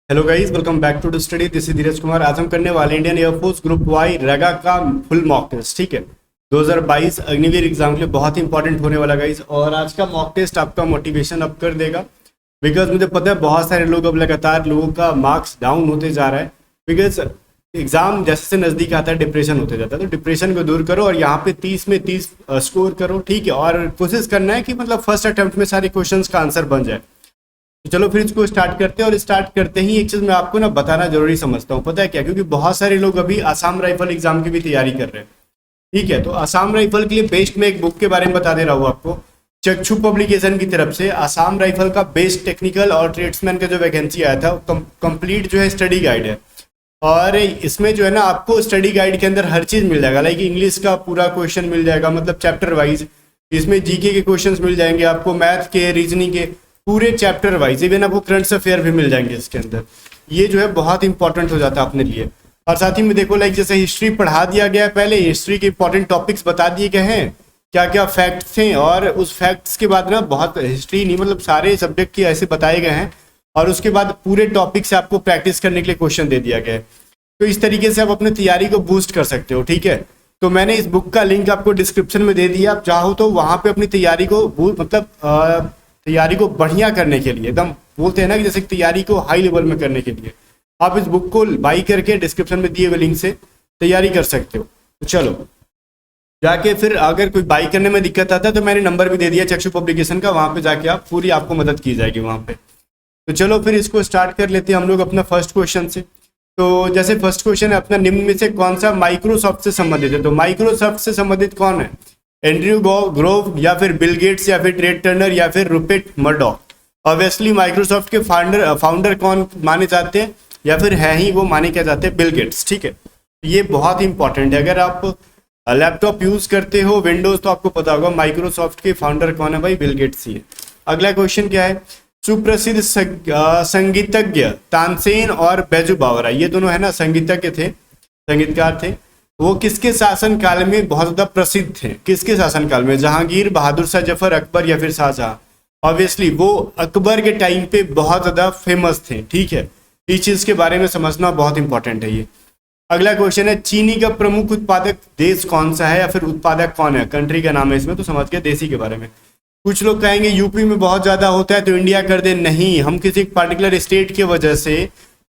Hello guys, welcome back to the study. This is Dheeraj Kumar. आज हम करने वाले इंडियन एयरफोर्स ग्रुप वाई रेगा का फुल मॉक टेस्ट। ठीक है, 2022 अग्निवीर एग्जाम के लिए बहुत इंपॉर्टेंट होने वाला गाइस। और आज का मॉक टेस्ट आपका मोटिवेशन अप कर देगा, बिकॉज मुझे पता है बहुत सारे लोग अब लगातार लोगों का मार्क्स डाउन होते जा रहा है, बिकॉज एग्जाम जैसे से नजदीक आता है डिप्रेशन होते जाता है। तो डिप्रेशन को दूर करो और यहाँ पे 30 में 30 स्कोर करो। ठीक है, और कोशिश करना है कि मतलब फर्स्ट अटेम्प्ट में सारे क्वेश्चन का आंसर बन जाए। तो चलो फिर इसको स्टार्ट करते हैं। और स्टार्ट करते ही एक चीज़ मैं आपको ना बताना जरूरी समझता हूँ, पता है क्या? क्योंकि बहुत सारे लोग अभी आसाम राइफल एग्जाम की भी तैयारी कर रहे हैं। ठीक है, तो आसाम राइफल के लिए बेस्ट में एक बुक के बारे में बता दे रहा हूँ आपको। चक्षु पब्लिकेशन की तरफ से आसाम राइफल का बेस्ट टेक्निकल और ट्रेड्समैन का जो वैकेंसी आया था कंप्लीट जो है स्टडी गाइड है। और इसमें जो है ना आपको स्टडी गाइड के अंदर हर चीज़ मिल जाएगा। लाइक इंग्लिश का पूरा क्वेश्चन मिल जाएगा, मतलब चैप्टर वाइज। इसमें जीके के क्वेश्चंस मिल जाएंगे आपको, मैथ के, रीजनिंग के, पूरे चैप्टर वाइज। इवन आपको करंट अफेयर भी मिल जाएंगे इसके अंदर। ये जो है बहुत इंपॉर्टेंट हो जाता है अपने लिए। और साथ ही में देखो, लाइक जैसे हिस्ट्री पढ़ा दिया गया है, पहले हिस्ट्री के इंपॉर्टेंट टॉपिक्स बता दिए गए हैं, क्या क्या फैक्ट्स थे। और उस फैक्ट्स के बाद ना बहुत हिस्ट्री नहीं, मतलब सारे सब्जेक्ट के ऐसे बताए गए हैं। और उसके बाद पूरे टॉपिक से आपको प्रैक्टिस करने के लिए क्वेश्चन दे दिया गया है। तो इस तरीके से आप अपनी तैयारी को बूस्ट कर सकते हो। ठीक है, तो मैंने इस बुक का लिंक आपको डिस्क्रिप्शन में दे दिया। आप चाहो तो वहाँ पे अपनी तैयारी को मतलब तैयारी को बढ़िया करने के लिए, एकदम बोलते हैं ना कि जैसे तैयारी को हाई लेवल में करने के लिए आप इस बुक को बाई करके डिस्क्रिप्शन में दिए हुए लिंक से तैयारी कर सकते हो। तो चलो जाके फिर अगर कोई बाई करने में दिक्कत आता है तो मैंने नंबर भी दे दिया चक्षु पब्लिकेशन का, वहाँ पे जाके आप पूरी आपको मदद की जाएगी वहाँ पे। तो चलो फिर इसको स्टार्ट कर लेते हैं हम लोग अपना फर्स्ट क्वेश्चन से। तो जैसे फर्स्ट क्वेश्चन है अपना, निम्न में से कौन सा माइक्रोसॉफ्ट से संबंधित है? तो माइक्रोसॉफ्ट से संबंधित कौन है? एंड्रयू ग्रोव, या फिर बिल गेट्स, या फिर टेड टर्नर, या फिर रुपर्ट मर्डॉक। ऑब्वियसली माइक्रोसॉफ्ट के फाउंडर कौन माने जाते हैं, या फिर है ही वो माने क्या जाते हैं? Bill Gates. ठीक है, ये बहुत इंपॉर्टेंट है। अगर आप लैपटॉप यूज करते हो विंडोज तो आपको पता होगा माइक्रोसॉफ्ट के फाउंडर कौन है भाई? बिल गेट्स ही है। अगला क्वेश्चन क्या है? सुप्रसिद्ध संगीतज्ञ तानसेन और बैजू बावरा, ये दोनों है ना संगीतज्ञ थे, संगीतकार थे। वो किसके शासन काल में बहुत ज्यादा प्रसिद्ध थे? किसके शासन काल में? जहांगीर, बहादुर शाह जफर, अकबर, या फिर शाहजहां? ऑब्वियसली वो अकबर के टाइम पे बहुत ज्यादा फेमस थे। ठीक है, इस चीज के बारे में समझना बहुत इंपॉर्टेंट है ये। अगला क्वेश्चन है, चीनी का प्रमुख उत्पादक देश कौन सा है, या फिर उत्पादक कौन है? कंट्री का नाम है इसमें, तो समझ गए देसी के बारे में। कुछ लोग कहेंगे यूपी में बहुत ज्यादा होता है तो इंडिया कर दे। नहीं, हम किसी पार्टिकुलर स्टेट की वजह से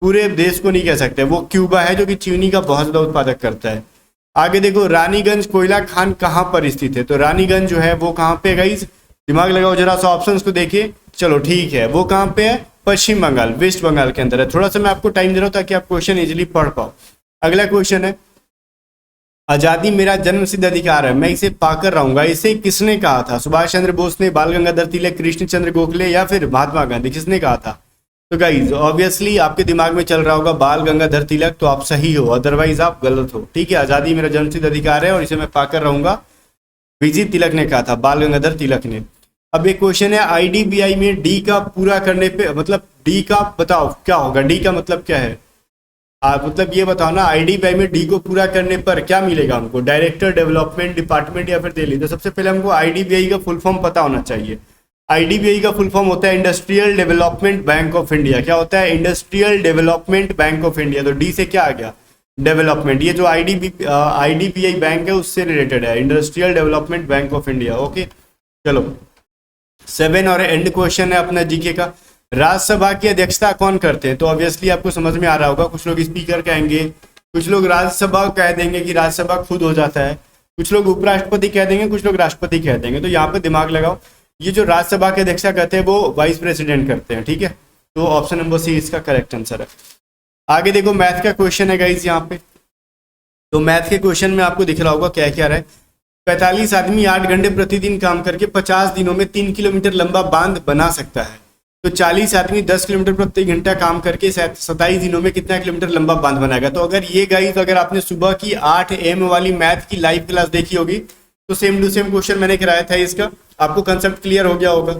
पूरे देश को नहीं कह सकते। वो क्यूबा है जो कि चीनी का बहुत ज्यादा उत्पादक करता है। आगे देखो, रानीगंज कोयला खान कहाँ पर स्थित है? तो रानीगंज जो है वो कहाँ पे गाइस? दिमाग लगाओ जरा सा, ऑप्शंस को देखिए। चलो ठीक है, वो कहाँ पे है? पश्चिम बंगाल, वेस्ट बंगाल के अंदर है। थोड़ा सा मैं आपको टाइम दे रहा हूँ ताकि आप क्वेश्चन इजिली पढ़ पाओ। अगला क्वेश्चन है, आजादी मेरा जन्म सिद्ध अधिकार है, मैं इसे पाकर रहूंगा, इसे किसने कहा था? सुभाष चंद्र बोस ने, बाल गंगाधर तिलक, कृष्ण चंद्र गोखले, या फिर महात्मा गांधी? किसने कहा था? तो गाइज ऑब्वियसली आपके दिमाग में चल रहा होगा बाल गंगाधर तिलक, तो आप सही हो, अदरवाइज आप गलत हो। ठीक है, आजादी मेरा जन्मसिद्ध अधिकार है और इसे मैं पाकर रहूंगा, बीजी तिलक ने कहा था, बाल गंगाधर तिलक ने। अब एक क्वेश्चन है, आईडीबीआई में डी का पूरा करने पे, मतलब डी का बताओ क्या होगा? डी का मतलब क्या है? मतलब ये बताओ ना, आईडीबीआई में डी को पूरा करने पर क्या मिलेगा हमको? डायरेक्टर, डेवलपमेंट डिपार्टमेंट, या फिर दिल्ली? तो सबसे पहले हमको आईडीबीआई का फुल फॉर्म पता होना चाहिए। आईडीबीआई का फुल फॉर्म होता है industrial development bank of India. क्या होता है? Industrial development bank of India. तो डी से क्या आ गया? डेवलपमेंट। ये जो आईडीबीआई बैंक है उससे रिलेटेड है, industrial development bank of India. Okay, चलो 7 और एंड क्वेश्चन है अपना जीके का। राज्यसभा की अध्यक्षता कौन करते हैं? तो ऑब्वियसली आपको समझ में आ रहा होगा, कुछ लोग स्पीकर कहेंगे, कुछ लोग राज्यसभा कह देंगे कि राज्यसभा खुद हो जाता है, कुछ लोग उपराष्ट्रपति कह देंगे, कुछ लोग राष्ट्रपति कह देंगे। तो यहाँ पे दिमाग लगाओ, ये जो राज्यसभा की अध्यक्षता करते हैं वो वाइस प्रेसिडेंट करते हैं। ठीक है, तो ऑप्शन नंबर सी इसका करेक्ट आंसर है। आगे देखो, मैथ का क्वेश्चन है गाइस यहाँ पे। तो मैथ के क्वेश्चन में आपको दिख रहा होगा क्या क्या रहा है। 45 आदमी 8 घंटे प्रतिदिन काम करके 50 दिनों में 3 किलोमीटर लंबा बांध बना सकता है। तो 40 आदमी 10 किलोमीटर प्रति घंटा काम करके 27 दिनों में कितना किलोमीटर लंबा बांध बनाएगा? तो अगर ये गाइस, अगर आपने सुबह की 8 AM वाली मैथ की लाइव क्लास देखी होगी तो सेम टू सेम क्वेश्चन मैंने कराया था इसका, आपको कंसेप्ट क्लियर हो गया होगा।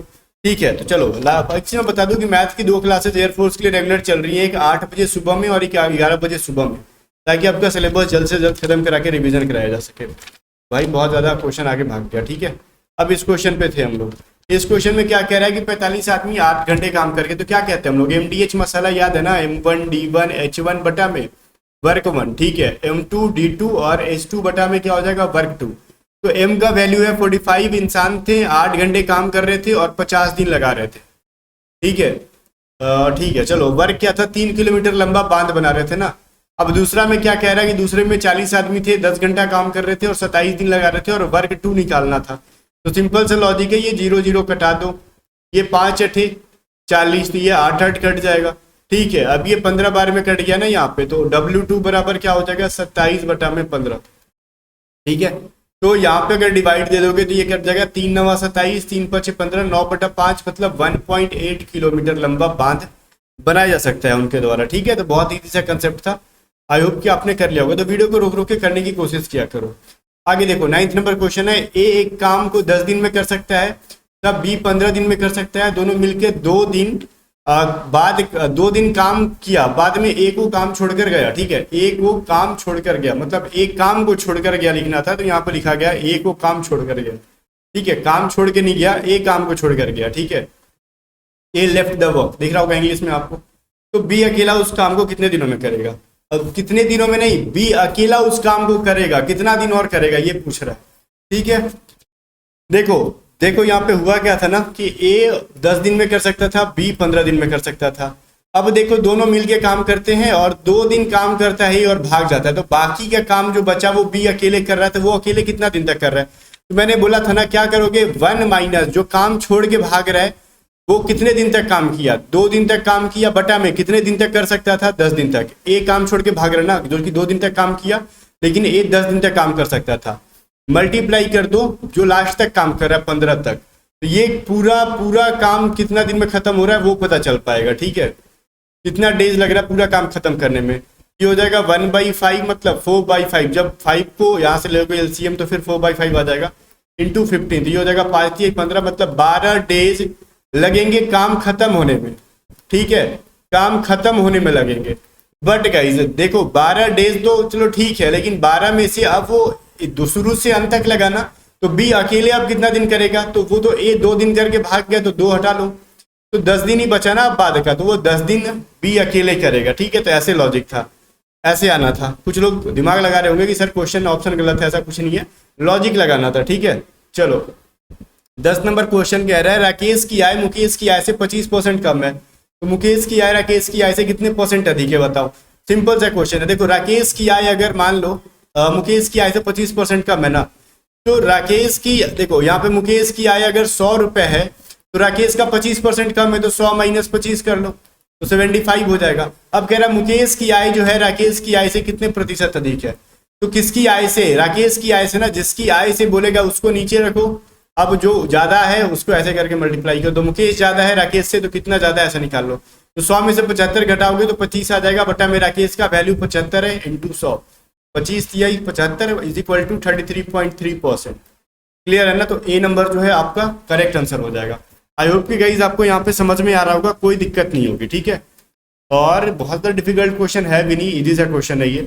ठीक है, तो चलो अच्छी मैं बता दूं कि मैथ की 2 क्लासेज एयरफोर्स के लिए रेगुलर चल रही है, एक 8 बजे सुबह में और एक 11 बजे सुबह में, ताकि आपका सिलेबस जल्द से जल्द खत्म करा के रिविजन कराया जा सके। भाई बहुत ज़्यादा क्वेश्चन आगे भाग गया। ठीक है, अब इस क्वेश्चन पे थे हम लोग। इस क्वेश्चन में क्या कह रहा है कि 45 आदमी 8 घंटे काम करके, तो क्या कहते हैं हम लोग, MDH मसाला याद है ना, M1D1H1 बटा में वर्क 1, ठीक है, M2D2 और H2 बटा में क्या हो जाएगा, वर्क 2। तो M का वैल्यू है 45, इंसान थे 8 घंटे काम कर रहे थे और 50 दिन लगा रहे थे, ठीक है। ठीक है, चलो वर्क क्या था, 3 किलोमीटर लंबा बांध बना रहे थे ना। अब दूसरा में क्या कह रहा है कि दूसरे में 40 आदमी थे, 10 घंटा काम कर रहे थे और 27 दिन लगा रहे थे और वर्क 2 निकालना था। तो सिंपल सा लॉजिक है, ये 0 0 कटा दो, ये 5 8 40, तो ये 8 8 कट जाएगा, ठीक है। अब ये 15 बार में कट गया ना यहाँ पे, तो W2 बराबर क्या हो जाएगा, 27 बटा में 15, ठीक है। तो यहाँ पे अगर डिवाइड दे दोगे तो ये कट जाएगा 3 9 27, 3 5 15, 9 बटा 5, मतलब 1.8 किलोमीटर लंबा बांध बनाया जा सकता है उनके द्वारा, ठीक है। तो बहुत ईजी सा कंसेप्ट था, आई होप कि आपने कर लिया होगा। तो वीडियो को रोक रोक के करने की कोशिश किया करो। आगे देखो 9th नंबर क्वेश्चन है, ए एक काम को 10 दिन में कर सकता है, तब बी 15 दिन में कर सकता है, दोनों मिलके 2 दिन बाद 2 दिन काम किया, बाद में एक वो काम छोड़कर गया, ठीक है। एक वो काम छोड़कर गया, मतलब एक काम को छोड़कर गया लिखना था, तो यहाँ पर लिखा गया एक वो काम छोड़कर गया, ठीक है। काम छोड़ के नहीं गया, एक काम को छोड़कर गया, ठीक है। ए लेफ्ट द वर्क, दिख रहा होगा इंग्लिश में आपको। तो बी अकेला उस काम को कितने दिनों में करेगा, अब कितने दिनों में नहीं, बी अकेला उस काम को करेगा, कितना दिन और करेगा ये पूछ रहा है, ठीक है। देखो देखो यहाँ पे हुआ क्या था ना कि ए 10 दिन में कर सकता था, बी 15 दिन में कर सकता था। अब देखो दोनों मिलके काम करते हैं और 2 दिन काम करता है और भाग जाता है, तो बाकी का काम जो बचा वो बी अकेले कर रहा था, वो अकेले कितना दिन तक कर रहा है। तो मैंने बोला था ना क्या करोगे, 1 माइनस जो काम छोड़ के भाग रहा है वो कितने दिन तक काम किया, 2 दिन तक काम किया, बटा में कितने दिन तक कर सकता था, 10 दिन तक। एक काम छोड़ के भाग रहा ना, जो कि 2 दिन तक काम किया, लेकिन एक 10 दिन तक काम कर सकता था। मल्टीप्लाई कर दो जो लास्ट तक काम कर रहा है 15 तक, तो ये पूरा काम कितना दिन में खत्म हो रहा है वो पता चल पाएगा, ठीक है। कितना डेज लग रहा है पूरा काम खत्म करने में, ये हो जाएगा 1/5, मतलब 4/5। जब 5 को यहाँ से लोगे LCM तो फिर 4/5 आ जाएगा, इंटू 15, तो ये हो जाएगा 5 3 15, मतलब 12 डेज लगेंगे काम खत्म होने में, ठीक है, काम खत्म होने में लगेंगे। बट गाइस देखो 12 डेज तो चलो ठीक है, लेकिन 12 में से अब वो शुरू से अंत तक लगा ना, तो बी अकेले अब कितना दिन करेगा, तो वो तो ए 2 दिन करके भाग गया, तो 2 हटा लो, तो 10 दिन ही बचा ना अब बाद का, तो वो 10 दिन बी अकेले करेगा, ठीक है। तो ऐसे लॉजिक था, ऐसे आना था। कुछ लोग दिमाग लगा रहे होंगे कि सर क्वेश्चन ऑप्शन गलत है, ऐसा कुछ नहीं है, लॉजिक लगाना था, ठीक है। चलो 10 नंबर क्वेश्चन कह रहा है राकेश की आय मुकेश की आय से 25% कम है, तो मुकेश की आय राकेश की आय से कितने % अधिक है बताओ। सिंपल सा क्वेश्चन है। देखो राकेश की आय अगर मान लो मुकेश की आय से 25% कम है ना, तो राकेश की, देखो यहाँ पे मुकेश की आय अगर 100 रुपए है, तो राकेश का 25% कम है, तो 100 माइनस 25 कर लो, तो 75 हो जाएगा। अब कह रहा है मुकेश की आय जो है राकेश की आय से कितने % अधिक है, तो किसकी आय से, राकेश की आय से ना, जिसकी आय से बोलेगा उसको नीचे रखो, अब जो ज्यादा है उसको ऐसे करके मल्टीप्लाई करो, तो मुकेश ज्यादा है राकेश से, तो कितना ज्यादा है ऐसा निकाल लो, तो 100 में से 75 घटाओगे तो 25 आ जाएगा, बटा में राकेश का वैल्यू 75 है, इंटू 100, 25 या 75 इज इक्वल टू 33.3%। क्लियर है ना। तो ए नंबर जो है आपका करेक्ट आंसर हो जाएगा। आई होप कि गाइज आपको यहाँ पे समझ में आ रहा होगा, कोई दिक्कत नहीं होगी, ठीक है। और बहुत ज़्यादा डिफिकल्ट क्वेश्चन है भी नहीं, इजी सा क्वेश्चन है ये।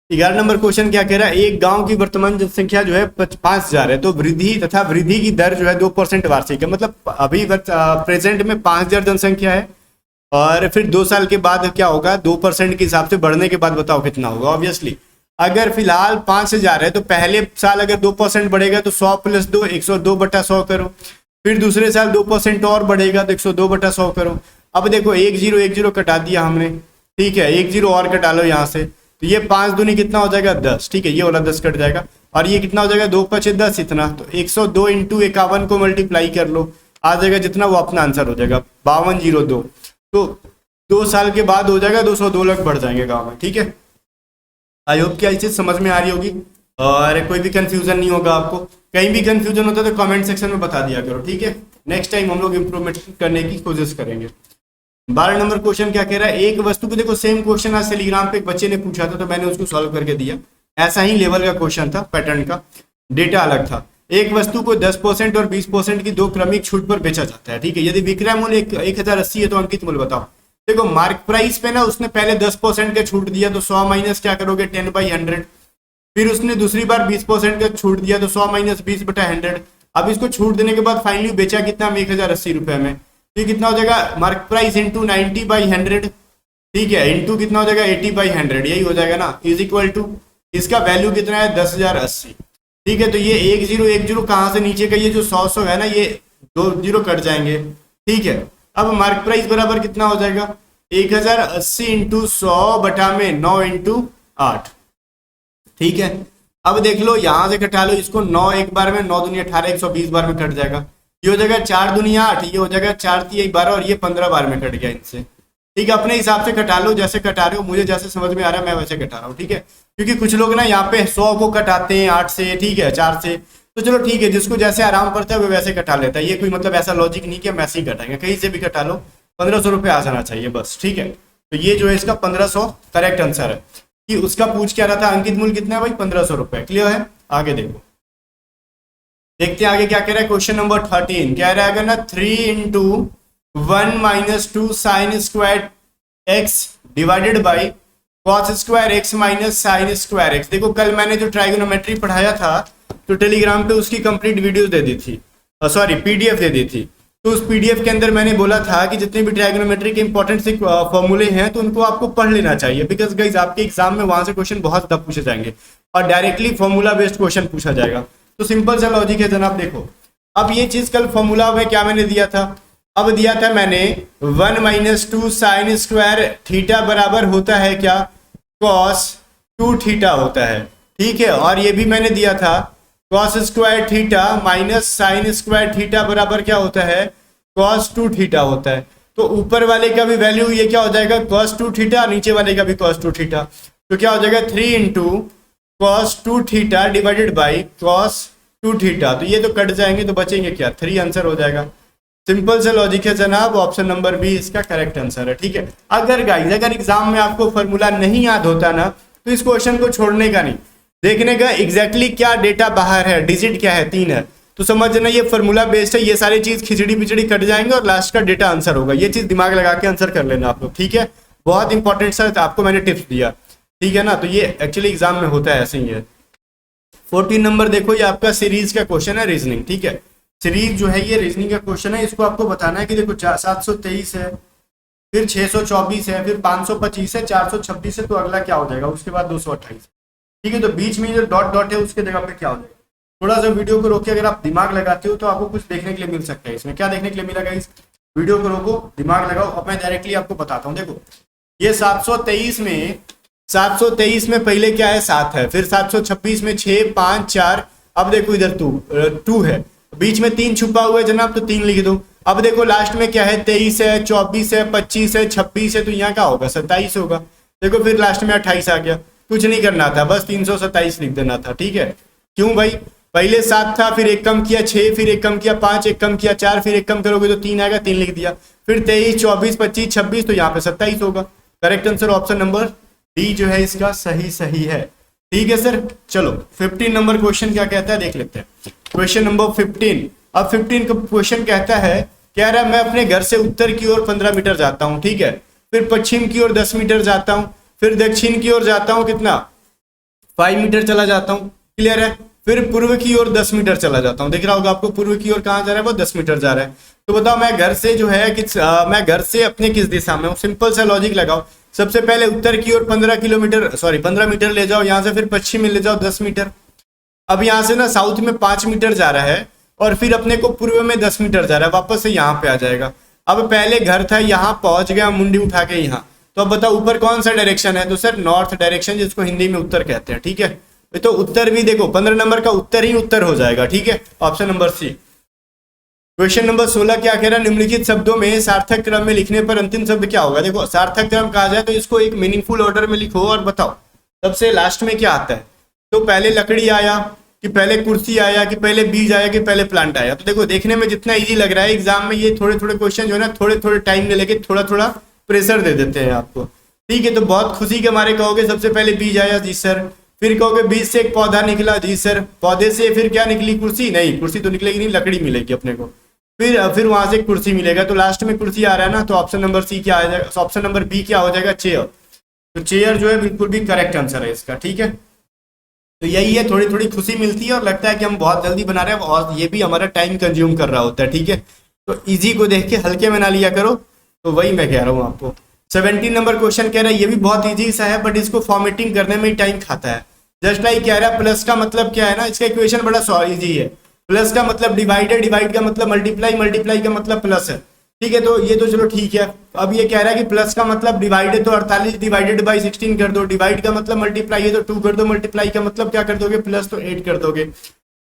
11 नंबर क्वेश्चन क्या कह रहा है, एक गांव की वर्तमान जनसंख्या जो है 5000 है, तो वृद्धि की दर जो है 2% वार्षिक है, मतलब अभी प्रेजेंट में 5000 जनसंख्या है, और फिर 2 साल के बाद क्या होगा, 2% के हिसाब से बढ़ने के बाद बताओ कितना होगा। ऑब्वियसली अगर फिलहाल 5000 है, तो पहले साल अगर 2% बढ़ेगा तो 100 + 2 102 बटा 100 करो, फिर दूसरे साल 2% और बढ़ेगा तो 102 बटा 100 करो। अब देखो 1 0 1 0 कटा दिया हमने, ठीक है, 1 0 और कटा लो यहाँ से, तो ये 5 दूनी कितना हो जाएगा 10, ठीक है, ये वाला 10 कट जाएगा, और ये कितना हो जाएगा 2 5 10 इतना, तो 102 इंटू 51 को मल्टीप्लाई कर लो, आ जाएगा जितना, वो अपना आंसर हो जाएगा 5202। तो 2 साल के बाद हो जाएगा 202 लाख बढ़ जाएंगे गाँव में, ठीक है। आई होप क्या चीज समझ में आ रही होगी और कोई भी कंफ्यूजन नहीं होगा आपको। कहीं भी कंफ्यूजन होता है तो कमेंट सेक्शन में बता दिया करो, ठीक है। नेक्स्ट टाइम हम लोग इम्प्रूवमेंट करने की कोशिश करेंगे। 12 नंबर क्वेश्चन क्या कह रहा है, एक वस्तु को, देखो सेम क्वेश्चन आज टेलीग्राम पे एक बच्चे ने पूछा था, तो मैंने उसको सॉल्व करके दिया, ऐसा ही लेवल का क्वेश्चन था, पैटर्न का, डेटा अलग था। एक वस्तु को 10% और 20% की 2 क्रमिक छूट पर बेचा जाता है, ठीक है। यदि विक्रय मूल्य 1080 है तो अंकित मूल्य बताओ। देखो मार्क प्राइस पे ना उसने पहले 10% का छूट दिया, तो 100 माइनस क्या करोगे 10/100, फिर उसने दूसरी बार 20% का छूट दिया, तो 100 माइनस 20/100, अब इसको छूट देने के बाद फाइनली बेचा कितना हम 1080 रुपये में, तो ये कितना हो जाएगा मार्क प्राइस इंटू 90/100, ठीक है, इंटू कितना हो जाएगा 80/100, यही हो जाएगा ना, इज इक्वल टू इसका वैल्यू कितना है 10,080, ठीक है। तो ये 1010 कहाँ से नीचे का ये जो 100 है ना, ये 2 0 कट जाएंगे, ठीक है। अब मार्क प्राइस बराबर कितना हो जाएगा 1080 इंटू 100/9 इंटू 8, ठीक है। अब देख लो यहाँ से कटा लो इसको, 9 एक बार में, 9 दूनी 18, 120 बार में कट जाएगा, ये हो जाएगा 4 दूनी 8, ये हो जाएगा 4 3 12 और ये 15 बार में कट गया इनसे, ठीक है। अपने हिसाब से कटा लो, जैसे कटा रहे हो, मुझे जैसे समझ में आ रहा है मैं वैसे कटा रहा हूँ, ठीक है। क्योंकि कुछ लोग ना यहाँ पे 100 को कटाते हैं 8 से, ठीक है, 4 से, तो चलो ठीक है, जिसको जैसे आराम पड़ता है वो वैसे कटा लेता है, ये कोई मतलब ऐसा लॉजिक नहीं कि हम ऐसे ही कटाएंगे, कहीं से भी कटा लो, 1500 रुपये आ जाना चाहिए बस, ठीक है। तो ये जो है इसका 1500 करेक्ट आंसर है, कि उसका पूछ क्या रहा था, अंकित मूल्य कितना है भाई 1500 रुपये, क्लियर है। आगे देखो, देखते हैं आगे क्या कह रहा है, क्वेश्चन नंबर 13 कह रहा है अगर ना 3 into 1 - 2 sine square x divided by cos square x minus sine square x. देखो कल मैंने जो ट्राइगोनोमेट्री पढ़ाया था तो टेलीग्राम पे उसकी कंप्लीट वीडियो दे दी थी, सॉरी पीडीएफ दे दी थी। तो उस पीडीएफ के अंदर मैंने बोला था कि जितने भी ट्राइगोनोमेट्री के इंपॉर्टेंट से फॉर्मूले हैं तो उनको आपको पढ़ लेना चाहिए, बिकॉज गाइस आपके एग्जाम में वहां से क्वेश्चन बहुत ज्यादा पूछे जाएंगे और डायरेक्टली फॉर्मूला बेस्ड क्वेश्चन पूछा जाएगा। तो सिंपल सा लॉजिक है जनाब, देखो अब ये चीज कल फॉर्मूला में क्या मैंने दिया था, अब दिया था मैंने 1 - 2 साइन स्क्वायर थीटा बराबर होता है क्या कॉस 2 थीटा होता है, ठीक है। और ये भी मैंने दिया था cos square theta minus sine square theta बराबर क्या होता है कॉस 2 थीटा होता है। तो ऊपर वाले का भी वैल्यू ये क्या हो जाएगा कॉस 2 थीटा, नीचे वाले का भी कॉस 2 थीटा, तो क्या हो जाएगा 3 into cos 2 theta divided by cos 2 theta. तो ये तो कट जाएंगे तो बचेंगे क्या 3 आंसर हो जाएगा। सिंपल से लॉजिक है जनाब, ऑप्शन नंबर बी इसका करेक्ट आंसर है, ठीक है। अगर गाइस अगर एग्जाम में आपको फॉर्मूला नहीं याद होता ना तो इस क्वेश्चन को छोड़ने का नहीं, देखने का एग्जैक्टली क्या डेटा बाहर है, डिजिट क्या है 3 है, तो समझना ये फॉर्मूला बेस्ड है, ये सारी चीज खिचड़ी पिचड़ी कट जाएंगे और लास्ट का डेटा आंसर होगा। ये चीज दिमाग लगा के आंसर कर लेना आप लोग, ठीक है। बहुत इंपॉर्टेंट सा आपको मैंने टिप्स दिया, ठीक है ना। तो ये एक्चुअली एग्जाम में होता है ऐसे ही है। 14 नंबर देखो, ये आपका सीरीज का क्वेश्चन है रीजनिंग, ठीक है। सीरीज जो है ये रीजनिंग का क्वेश्चन है, इसको आपको बताना है कि देखो 723 है, फिर 624 है, फिर 525 है, 426 है, तो अगला क्या हो जाएगा उसके बाद 228, ठीक है। तो बीच में जो डॉट डॉट है उसके जगह पे क्या हो जाएगा। थोड़ा सा वीडियो को रोके अगर आप दिमाग लगाते हो तो आपको कुछ देखने के लिए मिल सकता है। इसमें क्या देखने के लिए मिलेगा, इस वीडियो को रोको दिमाग लगाओ, अब मैं डायरेक्टली आपको बताता हूँ। देखो ये 723 में पहले क्या है 7 है, फिर 726 में 6 5 4, अब देखो इधर 2 है, बीच में 3 छुपा हुआ है जनाब, तो 3 लिख दो। अब देखो लास्ट में क्या है 23 है, 24 है, 25 है, 26 है, तो यहाँ क्या होगा 27 होगा। देखो फिर लास्ट में 28 आ गया, कुछ नहीं करना था, बस 327 लिख देना था, ठीक है। क्यों भाई, पहले 7 था, फिर 1 कम किया 6, फिर 1 कम किया 5, 1 कम किया 4, फिर 1 कम करोगे तो 3 आएगा, 3 लिख दिया, फिर 23 24 25 26, तो यहाँ पे 27 होगा। Correct answer option number D जो है इसका सही है, ठीक है सर। चलो 15 नंबर क्वेश्चन क्या कहता है देख लेते हैं। क्वेश्चन नंबर 15, अब 15 का क्वेश्चन कहता है, कह रहा है मैं अपने घर से उत्तर की ओर 15 मीटर जाता हूँ, ठीक है, फिर पश्चिम की ओर 10 मीटर जाता हूँ, फिर दक्षिण की ओर जाता हूँ कितना 5 मीटर चला जाता हूँ, क्लियर है, फिर पूर्व की ओर 10 मीटर चला जाता हूँ। दिख रहा होगा आपको पूर्व की ओर कहाँ जा रहा है वो 10 मीटर जा रहा है। तो बताओ मैं घर से जो है मैं घर से अपने किस दिशा में हूँ, सिंपल सा लॉजिक लगाओ। सबसे पहले उत्तर की ओर 15 मीटर ले जाओ यहाँ से, फिर पश्चिम में ले जाओ 10 मीटर। अब यहाँ से ना साउथ में 5 मीटर जा रहा है और फिर अपने को पूर्व में 10 मीटर जा रहा है, वापस से यहाँ पे आ जाएगा। अब पहले घर था, यहाँ पहुंच गया मुंडी उठा के यहाँ, तो अब बताओ ऊपर कौन सा डायरेक्शन है, तो सर नॉर्थ डायरेक्शन, जिसको हिंदी में उत्तर कहते हैं, ठीक है। तो उत्तर भी देखो 15 नंबर का उत्तर ही उत्तर हो जाएगा, ठीक है, option number C. Question number 16 क्या कह रहा है, निम्नलिखित शब्दों में सार्थक क्रम में लिखने पर अंतिम शब्द क्या होगा। देखो सार्थक क्रम कहा जाए तो इसको एक मीनिंगफुल ऑर्डर में लिखो और बताओ सबसे लास्ट में क्या आता है। तो पहले लकड़ी आया कि पहले कुर्सी आया कि पहले बीज आया कि पहले प्लांट आया। तो देखो देखने में जितना इजी लग रहा है, एग्जाम में ये थोड़े थोड़े क्वेश्चन जो है ना थोड़े थोड़े टाइम में लेके थोड़ा थोड़ा प्रेशर दे देते हैं आपको, ठीक है। तो बहुत खुशी के मारे कहोगे सबसे पहले बीज आया, जी सर, फिर कहोगे बीज से एक पौधा निकला, जी सर, पौधे से फिर क्या निकली, कुर्सी, नहीं कुर्सी तो निकलेगी नहीं, लकड़ी मिलेगी अपने को, फिर वहां से कुर्सी मिलेगा, तो लास्ट में कुर्सी आ रहा है ना, तो ऑप्शन नंबर सी क्या आ जाएगा, ऑप्शन नंबर बी क्या हो जाएगा, चेयर। तो चेयर जो है बिल्कुल भी करेक्ट आंसर है इसका, ठीक है। तो यही है, थोड़ी थोड़ी खुशी मिलती है और लगता है कि हम बहुत जल्दी बना रहे हैं, और ये भी हमारा टाइम कंज्यूम कर रहा होता है, ठीक है। तो इजी को देख के हल्के में ना लिया करो, तो वही मैं कह रहा हूँ आपको। 17 नंबर क्वेश्चन कह रहा है, ये भी बहुत इजी सा है, बट इसको फॉर्मेटिंग करने में ही टाइम खाता है। जस्ट लाइक कह रहा है प्लस का मतलब क्या है ना, इसका इक्वेशन बड़ा इजी है। प्लस का मतलब डिवाइड है, डिवाइड का मतलब मल्टीप्लाई, मल्टीप्लाई का मतलब प्लस है, ठीक है। तो ये तो चलो ठीक है। अब ये कह रहा है कि प्लस का मतलब डिवाइड है, तो 48 डिवाइडेड बाई 16 कर दो। डिवाइड का मतलब मल्टीप्लाई है, तो 2 कर दो। मल्टीप्लाई का मतलब क्या कर दोगे, प्लस, तो 8 कर दोगे।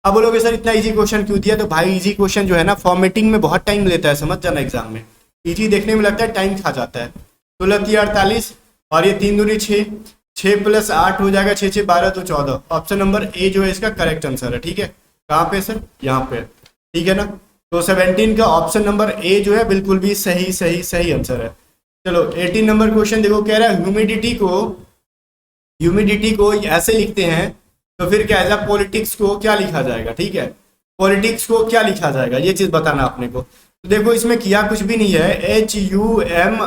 अब बोलोगे सर इतना इजी क्वेश्चन क्यों दिया, तो भाई इजी क्वेश्चन जो है ना फॉर्मेटिंग में बहुत टाइम लेता है, समझ जाना एग्जाम में। इजी देखने में लगता है, टाइम खा जाता है। 16 48 और ये 3 दूनी 6, 6 + 8 हो जाएगा, 6 6 12 तो 14। ऑप्शन नंबर ए जो है इसका करेक्ट आंसर है, ठीक है। कहाँ पे सर, यहाँ पे, ठीक है ना। तो 17 का ऑप्शन नंबर ए जो है बिल्कुल भी सही सही सही आंसर है। चलो 18 नंबर क्वेश्चन देखो, कह रहा है ह्यूमिडिटी को ऐसे लिखते हैं, तो फिर क्या है, पॉलिटिक्स को क्या लिखा जाएगा, ठीक है। पॉलिटिक्स को क्या लिखा जाएगा, ये चीज बताना अपने को। तो देखो इसमें किया कुछ भी नहीं है,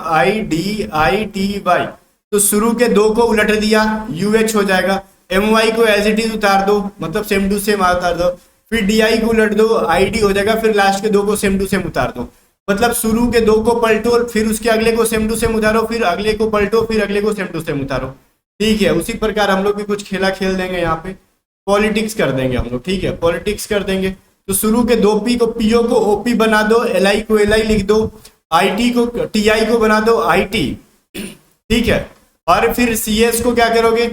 HUMIDITY, तो शुरू के 2 को उलट दिया, UH हो जाएगा। MY को एज इट इज उतार दो, मतलब सेम टू सेम उतार दो, फिर DI को उलट दो, ID हो जाएगा, फिर लास्ट के 2 को सेम टू सेम उतार दो। मतलब शुरू के 2 को पलटो, फिर उसके अगले को सेम टू सेम उतारो, फिर अगले को पलटो, फिर अगले को सेम टू सेम उतारो, ठीक है। उसी प्रकार हम लोग भी कुछ खेला खेल देंगे, यहाँ पे पॉलिटिक्स कर देंगे हम लोग, ठीक है। पॉलिटिक्स कर देंगे, तो शुरू के 2 P को PO को OP बना दो, LI को LI लिख दो, IT को TI को बना दो IT, ठीक है। और फिर CS को क्या करोगे,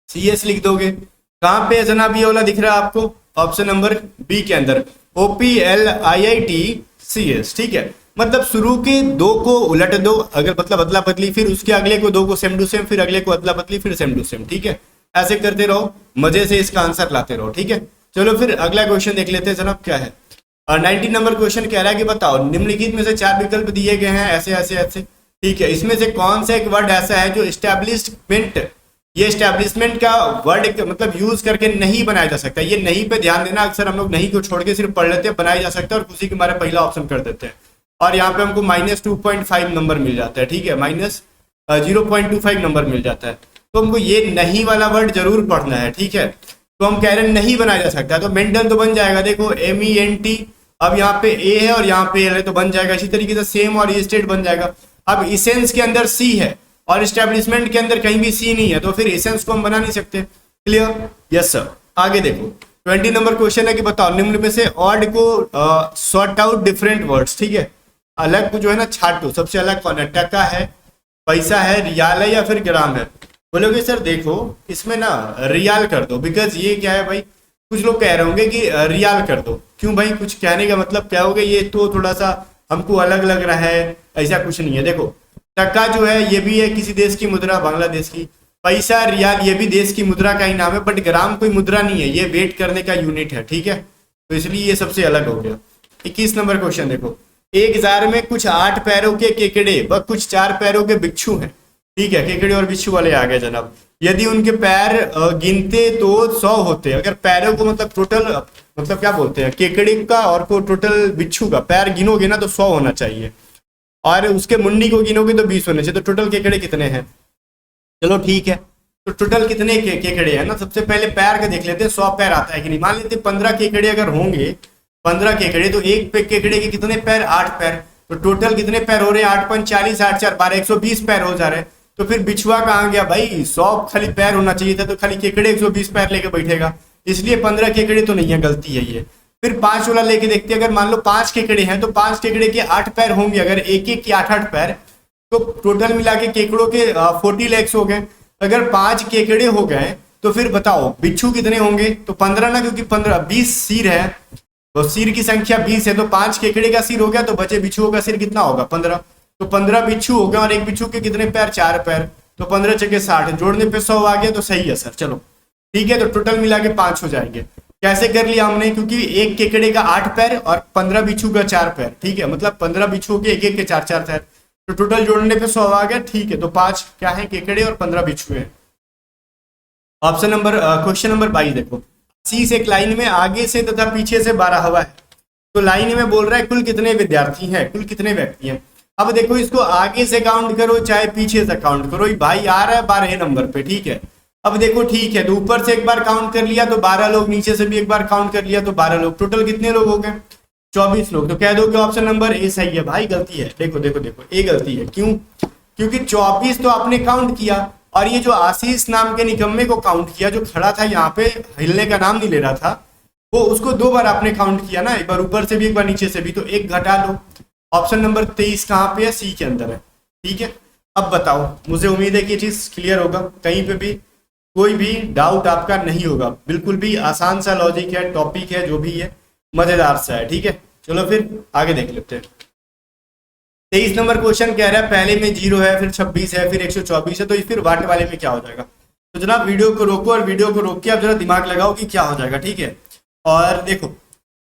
CS लिख दोगे। कहाँ पे जनाब ये वाला दिख रहा है आपको, ऑप्शन नंबर बी के अंदर, OPLIITCS, ठीक है। मतलब शुरू के 2 को उलट दो, अगर मतलब अदला बदली, फिर उसके अगले को 2 को सेम टू सेम, फिर अगले को अदला बदली, फिर सेम टू सेम, ठीक है। ऐसे करते रहो, मजे से इसका आंसर लाते रहो, ठीक है। चलो फिर अगला क्वेश्चन देख लेते हैं जनाब, क्या है। 19 नंबर क्वेश्चन कह रहा है कि बताओ निम्नलिखित में से 4 विकल्प दिए गए हैं, ऐसे ऐसे ऐसे, ठीक है। इसमें से कौन सा एक वर्ड ऐसा है जो एस्टेब्लिशमेंट, ये एस्टेब्लिशमेंट का वर्ड मतलब यूज करके नहीं बनाया जा सकता। ये नहीं पे ध्यान देना, अक्सर हम लोग नहीं को छोड़ के सिर्फ पढ़ लेते हैं, बनाया जा सकता है और उसी के बारे में पहला ऑप्शन कर देते हैं, और यहाँ पे हमको -2.5 नंबर मिल जाता है, ठीक है। -0.25 नंबर मिल जाता है। तो हमको ये नहीं वाला वर्ड जरूर पढ़ना है, ठीक है। तो हम कह रहे हैं नहीं बनाया जा सकता, तो मेंटल तो बन जाएगा, देखो MENT, अब यहाँ पे ए है और यहाँ पे एल है, तो बन जाएगा। इसी तरीके से सेम और स्टेट बन जाएगा। अब इसेंस के अंदर सी है और एस्टेब्लिशमेंट के अंदर कहीं भी सी नहीं है, तो फिर एसेंस को हम बना नहीं सकते। Clear, yes sir. आगे देखो 20 नंबर क्वेश्चन है कि बताओ निम्न में से ऑड को सॉर्ट आउट डिफरेंट वर्ड्स, ठीक है। अलग को जो है ना छाटो, सबसे अलग कौन है, टका है, पैसा है, रियाल है, या फिर ग्राम है। बोलोगे सर देखो इसमें ना रियाल कर दो, बिकॉज ये क्या है भाई, कुछ लोग कह रहे होंगे कि रियाल कर दो। क्यों भाई, कुछ कहने का मतलब क्या होगा, ये तो थोड़ा सा हमको अलग लग रहा है, ऐसा कुछ नहीं है। देखो टका जो है ये भी है किसी देश की मुद्रा, बांग्लादेश की। पैसा, रियाल, ये भी देश की मुद्रा का ही नाम है, बट ग्राम कोई मुद्रा नहीं है, ये वेट करने का यूनिट है, ठीक है। तो इसलिए ये सबसे अलग हो गया। 21 नंबर क्वेश्चन देखो, एक जार में कुछ 8 पैरों के केकड़े व कुछ 4 पैरों के बिच्छू हैं, ठीक है। केकड़े और बिच्छू वाले आ गए जनाब। यदि उनके पैर गिनते तो 100 होते। अगर पैरों को मतलब टोटल मतलब क्या बोलते हैं, केकड़े का और को टोटल बिच्छू का पैर गिनोगे ना तो 100 होना चाहिए, और उसके मुंडी को गिनोगे तो 20 होने चाहिए। तो टोटल केकड़े कितने हैं, चलो ठीक है। तो टोटल कितने केकड़े हैं ना, सबसे पहले पैर का देख लेते हैं, 100 पैर आता है कि नहीं। मान लेते 15 केकड़े अगर होंगे, 15 केकड़े, तो एक केकड़े के कितने पैर, 8 पैर। तो टोटल कितने पैर हो रहे हैं, 8 5 40, 8 4 12, 120 पैर हो जा रहे हैं। तो फिर बिछुआ कहाँ गया भाई, 100 खाली पैर होना चाहिए था, तो खाली केकड़े 120 पैर लेके बैठेगा, इसलिए 15 केकड़े तो नहीं है, गलती है ये। फिर 5 वाला लेके देखते हैं, अगर मान लो 5 केकड़े हैं तो 5 केकड़े के 8 पैर होंगे, अगर एक एक के 8 पैर, तो टोटल मिला के केकड़ों के 40 lakhs हो गए। अगर 5 केकड़े हो गए तो फिर बताओ बिच्छू कितने होंगे, तो 15 ना, क्योंकि 15 20 सिर है, तो सिर की संख्या 20 है, तो 5 केकड़े का सिर हो गया, तो बचे बिच्छुओं का सिर कितना होगा, 15। तो 15 बिच्छू हो गए, और एक बिच्छू के कितने पैर, 4 पैर, तो 15 × 60, जोड़ने पे 100 आ गया, तो सही है सर। चलो ठीक है, तो टोटल मिला के 5 हो जाएंगे। कैसे कर लिया हमने, क्योंकि एक केकड़े का 8 पैर और 15 बिच्छू का 4 पैर, ठीक है। मतलब 15 बिच्छुओं के एक एक के 4 पैर, तो टोटल जोड़ने पे 100 आ गया, ठीक है। तो 5 क्या है, केकड़े, और 15 बिच्छू है। ऑप्शन नंबर क्वेश्चन नंबर 22 देखो, 80 एक लाइन में आगे से तथा पीछे से 12 हवा है, तो लाइन में बोल रहा है कुल कितने विद्यार्थी हैं, कुल कितने व्यक्ति हैं। अब देखो इसको आगे से काउंट करो चाहे पीछे से काउंट करो, भाई आ रहा है 12 नंबर पे, ठीक है। अब देखो ठीक है, तो ऊपर से एक बार काउंट कर लिया तो 12 लोग, नीचे से भी एक बार काउंट कर लिया तो 12 लोग, टोटल कितने लोग हो गए? 24 लोग। तो कह दो कि ऑप्शन नंबर ए सही है। भाई गलती है, देखो देखो देखो, ए गलती है। क्यों? क्योंकि 24 तो आपने काउंट किया, और ये जो आशीष नाम के निकम्मे को काउंट किया, जो खड़ा था यहाँ पे, हिलने का नाम नहीं ले रहा था, वो उसको 2 बार आपने काउंट किया ना, एक बार ऊपर से भी एक बार नीचे से भी, तो एक घटा लो। ऑप्शन नंबर 23 कहाँ पे है? सी के अंदर है। ठीक है, अब बताओ, मुझे उम्मीद है कि ये चीज क्लियर होगा, कहीं पे भी कोई भी डाउट आपका नहीं होगा। बिल्कुल भी आसान सा लॉजिक है, टॉपिक है, जो भी है मजेदार सा है। ठीक है, चलो फिर आगे देख लेते हैं। 23 नंबर क्वेश्चन कह रहा है पहले में 0 है, फिर 26 है, फिर 124 है, तो फिर वाट वाले में क्या हो जाएगा? तो जनाब वीडियो को रोको, और वीडियो को रोक के आप जरा दिमाग लगाओ कि क्या हो जाएगा। ठीक है, और देखो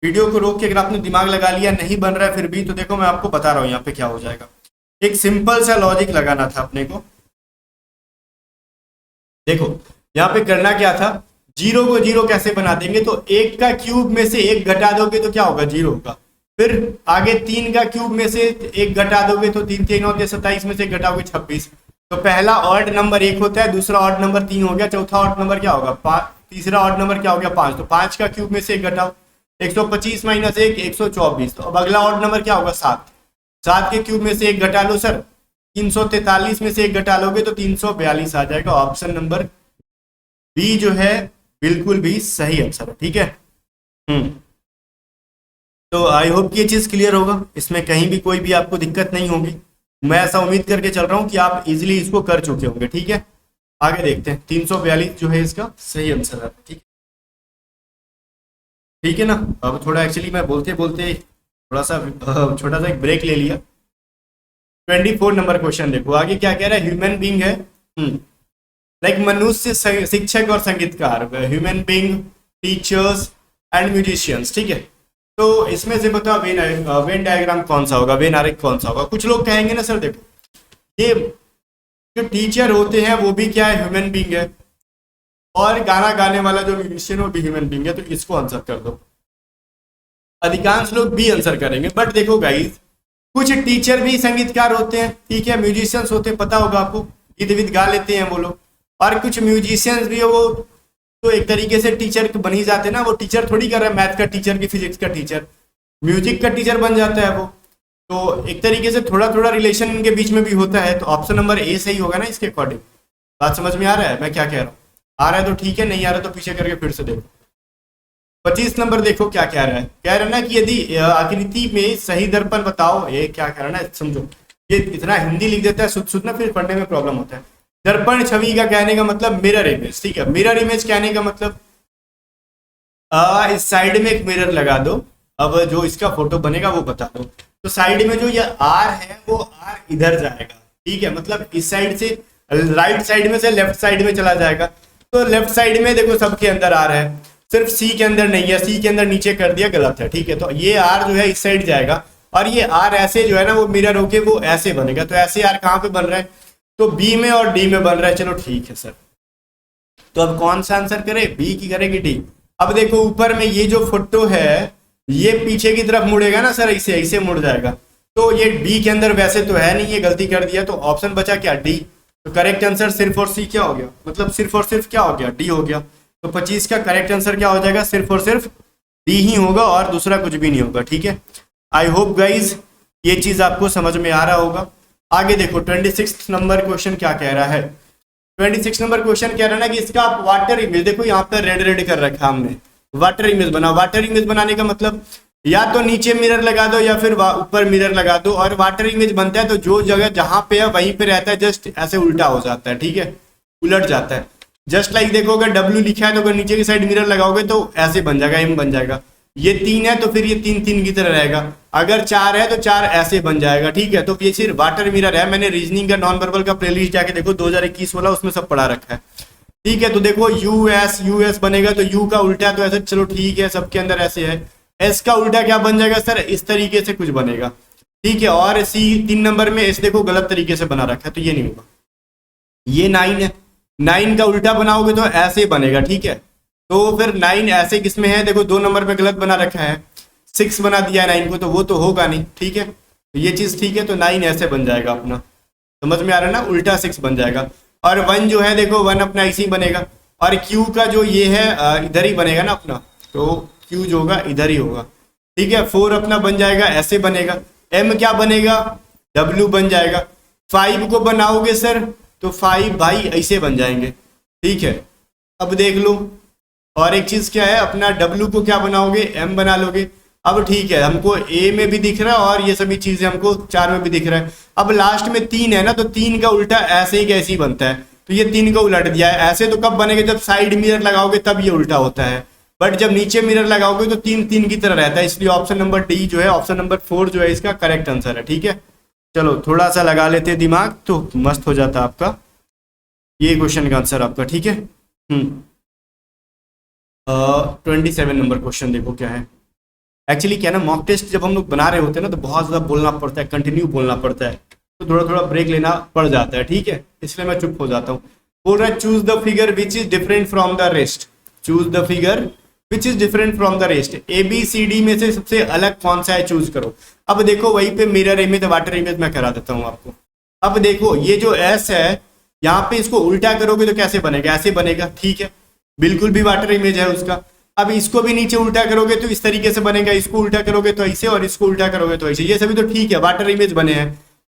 वीडियो को रोक के अगर आपने दिमाग लगा लिया, नहीं बन रहा है फिर भी, तो देखो मैं आपको बता रहा हूँ यहाँ पे क्या हो जाएगा। एक सिंपल सा लॉजिक लगाना था अपने को। देखो यहाँ पे करना क्या था, 0 को 0 कैसे बना देंगे? तो 1 का क्यूब में से 1 घटा दोगे तो क्या होगा? 0 होगा। फिर आगे 3 का क्यूब में से 1 घटा दोगे तो 3 3 होते 27 में से 1 घटाओगे 26। तो पहला ऑड नंबर 1 होता है, दूसरा ऑड नंबर 3 हो गया, चौथा ऑड नंबर क्या होगा? 5, तीसरा ऑड नंबर क्या हो गया? 5। तो 5 का क्यूब में से 1 घटाओ, 125 माइनस 1 124। तो अब अगला ऑड नंबर क्या होगा? 7। 7 के क्यूब में से 1 घटा लो सर, 343 में से 1 घटा लोगे तो 342 आ जाएगा। ऑप्शन नंबर बी जो है बिल्कुल भी सही आंसर है। ठीक है, तो आई होप कि ये चीज क्लियर होगा, इसमें कहीं भी कोई भी आपको दिक्कत नहीं होगी। मैं ऐसा उम्मीद करके चल रहा हूं कि आप इजीली इसको कर चुके होंगे। ठीक है, आगे देखते हैं। 342 जो है इसका सही आंसर है। ठीक है, ठीक है ना। अब थोड़ा एक्चुअली मैं बोलते बोलते थोड़ा सा छोटा सा एक ब्रेक ले लिया। 24 नंबर क्वेश्चन देखो, आगे क्या कह रहा है? ह्यूमन बींग है, लाइक मनुष्य, शिक्षक और संगीतकार, human being, teachers and musicians. ठीक है, तो इसमें से बताओ वेन डायग्राम कौन सा होगा, वेन आरेख कौन सा होगा? कुछ लोग कहेंगे ना सर देखो ये जो टीचर होते हैं वो भी क्या है? ह्यूमन बींग है, और गाना गाने वाला जो म्यूजिशियन वो भी ह्यूमन बींग है, तो इसको आंसर कर दो। अधिकांश लोग भी आंसर करेंगे, बट देखो गाइस, कुछ टीचर भी संगीतकार होते हैं, ठीक है, म्यूजिशियंस होते हैं, पता होगा आपको, गीत विद गा लेते हैं वो लोग। और कुछ म्यूजिशियंस भी है, वो तो एक तरीके से टीचर बन ही जाते हैं ना, वो टीचर थोड़ी कर रहा है मैथ का टीचर की, फिजिक्स का टीचर, म्यूजिक का टीचर बन जाता है वो। तो एक तरीके से थोड़ा थोड़ा रिलेशन इनके बीच में भी होता है। तो ऑप्शन नंबर ए सही होगा ना इसके अकॉर्डिंग। बात समझ में आ रहा है मैं क्या कह रहा हूँ? आ रहा है तो ठीक है, नहीं आ रहा तो पीछे करके फिर से देखो। 25 नंबर देखो क्या कह रहा है, कह रहा है ना कि यदि आकृति में सही दर्पण बताओ, ये क्या कह रहा है ना, समझो, ये इतना हिंदी लिख देता है शुद्ध शुद्ध ना, फिर पढ़ने में प्रॉब्लम होता है। दर्पण छवि का कहने का मतलब मिरर इमेज, ठीक है, मिरर इमेज कहने का मतलब इस साइड में एक मिरर लगा दो, अब जो इसका फोटो बनेगा वो बता दो। तो साइड में जो ये आर है वो आर इधर जाएगा, ठीक है, मतलब इस साइड से राइट साइड में से लेफ्ट साइड में चला जाएगा। तो लेफ्ट साइड में देखो सबके अंदर आर है, सिर्फ सी के अंदर नहीं है, सी के अंदर नीचे कर दिया, गलत है, ठीक है। तो ये आर जो है इस साइड जाएगा, और ये आर ऐसे जो है ना वो मिरर होके वो ऐसे बनेगा। तो ऐसे आर कहाँ पे बन रहा है? तो बी में और डी में बन रहा है। चलो ठीक है सर, तो अब कौन सा आंसर करे, बी की करेगी डी? अब देखो ऊपर में ये जो फोटो है ये पीछे की तरफ मुड़ेगा ना सर, ऐसे ऐसे मुड़ जाएगा, तो ये बी के अंदर वैसे तो है नहीं, ये गलती कर दिया, तो ऑप्शन बचा क्या, डी। तो करेक्ट आंसर सिर्फ और सी क्या हो गया, मतलब सिर्फ और सिर्फ क्या हो गया, डी हो गया। तो 25 का करेक्ट आंसर क्या हो जाएगा, सिर्फ और सिर्फ डी ही होगा और दूसरा कुछ भी नहीं होगा, ठीक है। आई होप गाइज ये चीज आपको समझ में आ रहा होगा। आगे देखो 26 नंबर क्वेश्चन क्या कह रहा है। 26 नंबर क्वेश्चन कह रहा है ना कि इसका आप वाटर इमेज, देखो यहाँ पर रेड रेड कर रखा हमने, वाटर इमेज बना। वाटर इमेज बनाने का मतलब या तो नीचे मिरर लगा दो या फिर ऊपर मिरर लगा दो, और वाटर इमेज बनता है तो जो जगह जहां पे है वहीं पे रहता है, जस्ट ऐसे उल्टा हो जाता है, ठीक है, उलट जाता है। जस्ट लाइक देखो अगर डब्ल्यू लिखा है तो अगर नीचे की साइड मिरर लगाओगे तो ऐसे बन जाएगा, एम बन जाएगा। ये 3 है तो फिर ये 3 3 की तरह रहेगा, अगर 4 है तो 4 ऐसे बन जाएगा, ठीक है। तो ये सिर्फ वाटर मिरर है, मैंने रीजनिंग का नॉन वर्बल का प्लेलिस्ट जाके देखो 2021 वाला, उसमें सब पढ़ा रखा है, ठीक है। तो देखो यूएस बनेगा तो यू का उल्टा तो ऐसे, चलो ठीक है, सबके अंदर ऐसे है। एस का उल्टा क्या बन जाएगा सर, इस तरीके से कुछ बनेगा, ठीक है। और सी 3 नंबर में एस देखो गलत तरीके से बना रखा है, तो ये नहीं होगा। ये 9 है, 9 का उल्टा बनाओगे तो ऐसे बनेगा, ठीक है। तो फिर 9 ऐसे किसमें है, देखो 2 नंबर पे गलत बना रखा है, 6 बना दिया है 9 को, तो वो तो होगा नहीं, ठीक है। तो ये चीज ठीक है, तो 9 ऐसे बन जाएगा अपना, समझ में आ रहा है ना, उल्टा 6 बन जाएगा। और 1 जो है देखो 1 अपना ऐसे ही बनेगा, और Q का जो ये है इधर ही बनेगा ना अपना, तो Q जो होगा इधर ही होगा, ठीक है। 4 अपना बन जाएगा ऐसे बनेगा, M क्या बनेगा, W बन जाएगा। 5 को बनाओगे सर तो 5 भाई ऐसे बन जाएंगे, ठीक है। अब देख लो, और एक चीज क्या है, अपना W को क्या बनाओगे, M बना लोगे। अब ठीक है, हमको A में भी दिख रहा है और ये सभी चीजें हमको 4 में भी दिख रहा है। अब लास्ट में 3 है ना, तो 3 का उल्टा ऐसे ही कैसे ही बनता है, तो ये 3 को उलट दिया है। ऐसे तो कब बनेगा, जब साइड मिरर लगाओगे तब ये उल्टा होता है, बट जब नीचे मिरर लगाओगे तो 3 3 की तरह रहता है, इसलिए ऑप्शन नंबर डी जो है, ऑप्शन नंबर 4 जो है इसका करेक्ट आंसर है, ठीक है। चलो थोड़ा सा लगा लेते हैं दिमाग तो मस्त हो जाता आपका ये क्वेश्चन का आंसर आपका, ठीक है। 27 नंबर क्वेश्चन देखो क्या है। एक्चुअली क्या ना, मॉक टेस्ट जब हम लोग बना रहे होते हैं ना तो बहुत ज़्यादा बोलना पड़ता है, कंटिन्यू बोलना पड़ता है, तो थोड़ा थोड़ा ब्रेक लेना पड़ जाता है, ठीक है, इसलिए मैं चुप हो जाता हूँ। बोल रहा है choose the figure which is different from the rest, choose the figure which is different from the rest, ABCD में से सबसे अलग कौन सा है चूज करो। अब देखो वहीं पे मिरर इमेज, वाटर इमेज मैं करा देता हूँ आपको। अब देखो ये जो S है, यहाँ पे इसको उल्टा करोगे तो कैसे बनेगा, ऐसे बनेगा, ठीक है, बिल्कुल भी वाटर इमेज है उसका। अब इसको भी नीचे उल्टा करोगे तो इस तरीके से बनेगा, इसको उल्टा करोगे तो ऐसे, और इसको उल्टा करोगे तो ऐसे, ये सभी तो ठीक है, वाटर इमेज बने हैं।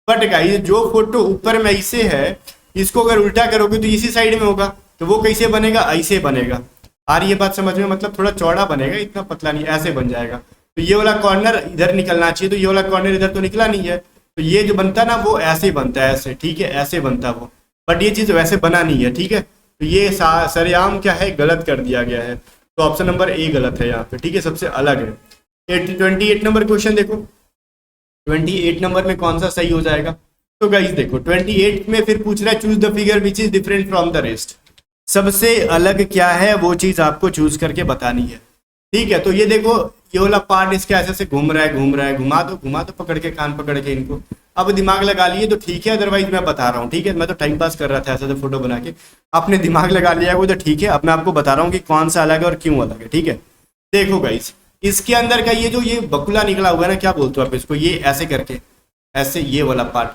बट गाइस जो फोटो ऊपर में ऐसे है, इसको अगर उल्टा करोगे तो इसी साइड में होगा, तो वो कैसे बनेगा, ऐसे बनेगा। आ रही है बात समझ में, मतलब थोड़ा चौड़ा बनेगा, इतना पतला नहीं, ऐसे बन जाएगा। तो ये वाला कॉर्नर इधर निकलना चाहिए, तो ये वाला कॉर्नर इधर तो निकला नहीं है, तो ये जो बनता है ना वो ऐसे बनता है, ऐसे, ठीक है, ऐसे बनता है वो, बट ये चीज वैसे बना नहीं है, ठीक है। तो ये सरेआम क्या है, गलत कर दिया गया है, तो ऑप्शन नंबर ए गलत है यहाँ पे, ठीक है, सबसे अलग है। 28 नंबर क्वेश्चन देखो, 28 नंबर में कौन सा सही हो जाएगा। तो गाइस देखो 28 में फिर पूछ रहा है choose the figure which is different from the rest, सबसे अलग क्या है वो चीज आपको चूज करके बतानी है, ठीक है। तो ये देखो ये वाला पार्ट इसका ऐसे से घूम रहा है, घुमा दो पकड़ के, कान पकड़ के इनको। अब दिमाग लगा लिए तो ठीक है, अदरवाइज मैं बता रहा हूँ, ठीक है, मैं तो टाइम पास कर रहा था ऐसे तो फोटो बना के, आपने दिमाग लगा लिया वो तो ठीक है। अब मैं आपको बता रहा हूँ कि कौन सा अलग है और क्यों अलग है, ठीक है। देखो गाइस इसके अंदर का ये जो ये बकुला निकला हुआ है ना, क्या बोलते हो आप इसको, ये ऐसे करके, ऐसे ये वाला पार्ट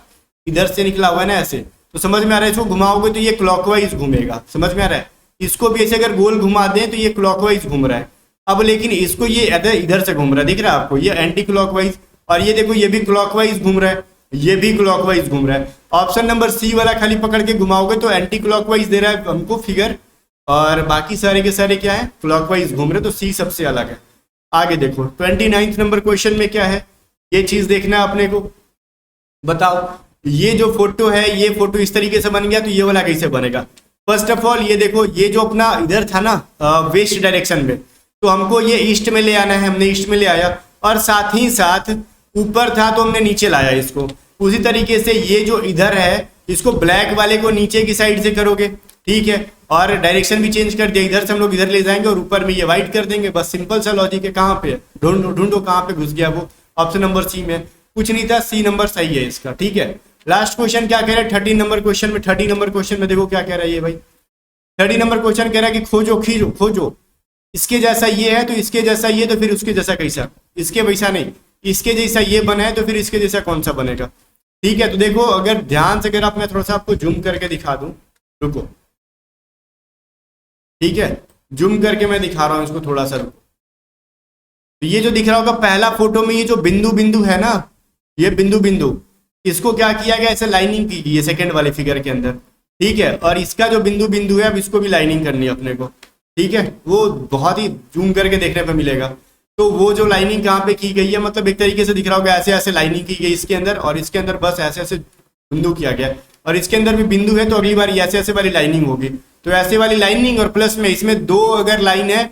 इधर से निकला हुआ है ना ऐसे, तो समझ में आ रहा है, इसको घुमाओगे तो ये क्लॉकवाइज घूमेगा, समझ में आ रहा है। इसको भी ऐसे अगर गोल घुमा दें तो ये क्लॉकवाइज घूम रहा है। अब लेकिन इसको ये इधर से घूम रहा है, दिख रहा है आपको, ये एंटी क्लॉकवाइज, और ये देखो ये भी क्लॉकवाइज घूम रहा है, ये भी क्लॉकवाइज घूम रहा है। ऑप्शन नंबर सी वाला खाली पकड़ के घुमाओगे तो एंटी क्लॉकवाइज दे रहा है हमको फिगर, और बाकी सारे के सारे क्या है, क्लॉकवाइज घूम रहे, तो सी सबसे अलग है। आगे देखो 29 नंबर क्वेश्चन में क्या है, ये चीज देखना है अपने को। बताओ ये जो फोटो है, ये फोटो इस तरीके से बन गया, तो ये वाला कैसे बनेगा। फर्स्ट ऑफ ऑल ये देखो, ये जो अपना इधर था ना वेस्ट डायरेक्शन में, तो हमको ये ईस्ट में ले आना है, हमने ईस्ट में ले आया, और साथ ही साथ ऊपर था तो हमने नीचे लाया इसको। उसी तरीके से ये जो इधर है, इसको ब्लैक वाले को नीचे की साइड से करोगे, ठीक है, और डायरेक्शन भी चेंज कर दिया, इधर से हम लोग इधर ले जाएंगे और ऊपर में ये व्हाइट कर देंगे, बस सिंपल सा लॉजिक है। कहाँ पे ढूंढो कहाँ पे घुस गया वो, ऑप्शन नंबर सी में, कुछ नहीं था, सी नंबर सही है इसका, ठीक है। लास्ट क्वेश्चन क्या कह रहा है 30 नंबर क्वेश्चन में, 30 नंबर क्वेश्चन में देखो क्या कह रहा है ये भाई। 30 नंबर क्वेश्चन कह रहा है कि खोजो इसके जैसा ये है तो इसके जैसा ये, तो फिर उसके जैसा कैसा, इसके वैसा नहीं, इसके जैसा ये बना है तो फिर इसके जैसा कौन सा बनेगा, ठीक है। तो देखो अगर ध्यान से, अगर आप, मैं थोड़ा सा आपको जूम करके दिखा दूं, रुको, ठीक है, जूम करके मैं दिखा रहा हूं इसको थोड़ा सा, रुको। तो ये जो दिख रहा होगा पहला फोटो में, ये जो बिंदु है ना, ये बिंदु, इसको क्या किया गया, ऐसे लाइनिंग की गई है सेकेंड वाले फिगर के अंदर, ठीक है। और इसका जो बिंदु है, अब इसको भी लाइनिंग करनी है अपने को, ठीक है, वो बहुत ही जूम करके देखने पे मिलेगा। तो वो जो लाइनिंग कहाँ पे की गई है, मतलब एक तरीके से दिख रहा होगा ऐसे ऐसे लाइनिंग की गई इसके अंदर, और इसके अंदर बस ऐसे ऐसे बिंदु किया गया, और इसके अंदर भी बिंदु है, तो अगली बार ऐसे ऐसे वाली लाइनिंग होगी। तो ऐसे वाली लाइनिंग, और प्लस में इसमें 2 अगर लाइन है,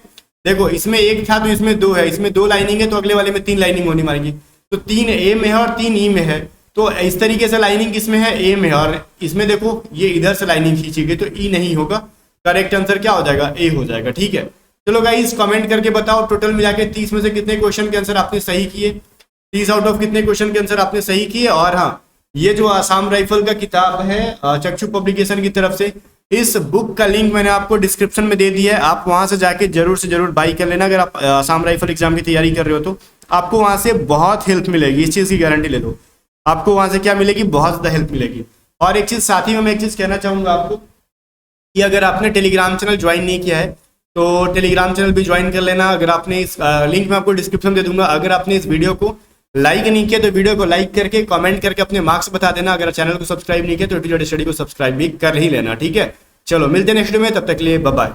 देखो इसमें 1 था तो इसमें 2 है, इसमें 2 लाइनिंग है, तो अगले वाले में 3 लाइनिंग होनी मारेगी, तो 3 ए में है और 3 ई में है। तो इस तरीके से लाइनिंग किसमें है, ए में है, और इसमें देखो ये इधर से लाइनिंग खींची गई, तो ई नहीं होगा, करेक्ट आंसर क्या हो जाएगा, ए हो जाएगा, ठीक है। चलो गाइस कमेंट करके बताओ टोटल मिला के 30 में से कितने क्वेश्चन के आंसर आपने सही किए, 30 आउट ऑफ कितने क्वेश्चन के आंसर आपने सही किए। और हाँ, ये जो आसाम राइफल का किताब है चक्षु पब्लिकेशन की तरफ से, इस बुक का लिंक मैंने आपको डिस्क्रिप्शन में दे दिया है, आप वहां से जाके जरूर से जरूर बाई कर लेना। अगर आप आसाम राइफल एग्जाम की तैयारी कर रहे हो तो आपको वहां से बहुत हेल्प मिलेगी, इस चीज की गारंटी ले दो, आपको वहां से क्या मिलेगी, बहुत ज्यादा हेल्प मिलेगी। और एक चीज साथ ही में मैं एक चीज कहना चाहूंगा आपको, कि अगर आपने टेलीग्राम चैनल ज्वाइन नहीं किया है तो टेलीग्राम चैनल भी ज्वाइन कर लेना। अगर आपने इस लिंक मैं आपको डिस्क्रिप्शन दे दूंगा। अगर आपने इस वीडियो को लाइक नहीं किया तो वीडियो को लाइक करके कमेंट करके अपने मार्क्स बता देना। अगर चैनल को सब्सक्राइब नहीं किया तो स्टडी को सब्सक्राइब भी कर ही लेना, ठीक है। चलो मिलते हैं नेक्स्ट वीडियो में, तब तक के लिए बाय बाय।